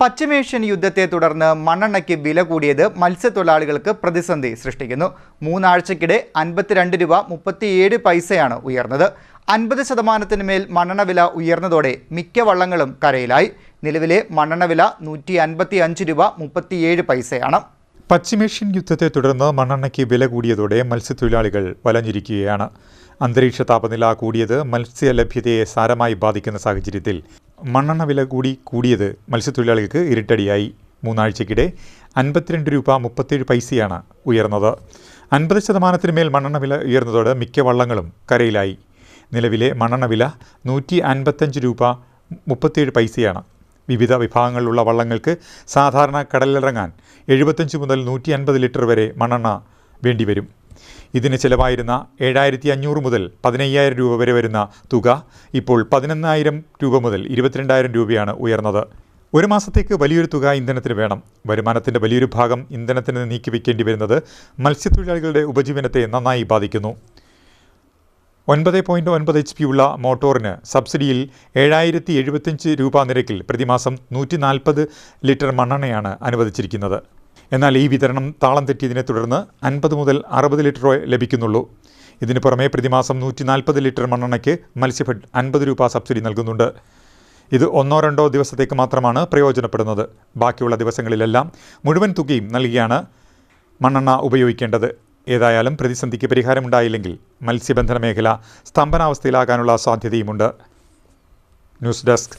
പശ്ചിമേഷ്യൻ യുദ്ധത്തെ തുടർന്ന് മണ്ണെണ്ണയ്ക്ക് വില കൂടിയത് മത്സ്യത്തൊഴിലാളികൾക്ക് പ്രതിസന്ധി സൃഷ്ടിക്കുന്നു. 3 ആഴ്ചക്കിടെ 52 രൂപ 37 പൈസയാണ് ഉയർന്നത്. 50% മേൽ മണ്ണെണ്ണ വില ഉയർന്നതോടെ മിക്ക വള്ളങ്ങളും കരയിലായി. നിലവിലെ മണ്ണെണ്ണ വില 155 രൂപ 37 പൈസയാണ്. പശ്ചിമേഷ്യൻ യുദ്ധത്തെ തുടർന്ന് മണ്ണെണ്ണയ്ക്ക് വില കൂടിയതോടെ മത്സ്യത്തൊഴിലാളികൾ വലഞ്ഞിരിക്കുകയാണ്. അന്തരീക്ഷ താപനില കൂടിയത് മത്സ്യലഭ്യതയെ സാരമായി ബാധിക്കുന്ന സാഹചര്യത്തിൽ മണ്ണെണ്ണ വില കൂടിയത് മത്സ്യത്തൊഴിലാളികൾക്ക് ഇരട്ടടിയായി. 3 ആഴ്ചക്കിടെ 52 രൂപ 37 പൈസയാണ് ഉയർന്നത്. 50% മേൽ മണ്ണെണ്ണ വില ഉയർന്നതോടെ മിക്ക വള്ളങ്ങളും കരയിലായി. നിലവിലെ മണ്ണെണ്ണ വില 155 രൂപ 37 പൈസയാണ്. വിവിധ വിഭാഗങ്ങളിലുള്ള വള്ളങ്ങൾക്ക് സാധാരണ കടലിലിറങ്ങാൻ 75 മുതൽ 150 ലിറ്റർ വരെ മണ്ണെണ്ണ വേണ്ടിവരും. ഇതിന് ചിലവായിരുന്ന 7500 മുതൽ 15000 രൂപ വരെ വരുന്ന തുക ഇപ്പോൾ 11000 രൂപ മുതൽ 22000 രൂപയാണ് ഉയർന്നത്. ഒരു മാസത്തേക്ക് വലിയൊരു തുക ഇന്ധനത്തിന് വേണം. വരുമാനത്തിൻ്റെ വലിയൊരു ഭാഗം ഇന്ധനത്തിന് നീക്കിവെക്കേണ്ടി വരുന്നത് മത്സ്യത്തൊഴിലാളികളുടെ ഉപജീവനത്തെ നന്നായി ബാധിക്കുന്നു. 9.9 HP ഉള്ള മോട്ടോറിന് സബ്സിഡിയിൽ 7075 രൂപ നിരക്കിൽ പ്രതിമാസം 140 ലിറ്റർ മണ്ണെണ്ണയാണ് അനുവദിച്ചിരിക്കുന്നത്. എന്നാൽ ഈ വിതരണം താളം തെറ്റിയതിനെ തുടർന്ന് 50 മുതൽ 60 ലിറ്റർ ലഭിക്കുന്നുള്ളൂ. ഇതിനു പുറമെ പ്രതിമാസം 140 ലിറ്റർ മണ്ണെണ്ണയ്ക്ക് മത്സ്യഫെഡ് 50 രൂപ സബ്സിഡി നൽകുന്നുണ്ട്. ഇത് 1-2 ദിവസത്തേക്ക് മാത്രമാണ് പ്രയോജനപ്പെടുന്നത്. ബാക്കിയുള്ള ദിവസങ്ങളിലെല്ലാം മുഴുവൻ തുകയും നൽകിയാണ് മണ്ണെണ്ണ ഉപയോഗിക്കേണ്ടത്. ഏതായാലും പ്രതിസന്ധിക്ക് പരിഹാരമുണ്ടായില്ലെങ്കിൽ മത്സ്യബന്ധന മേഖല സ്തംഭനാവസ്ഥയിലാകാനുള്ള സാധ്യതയുമുണ്ട്. News desk.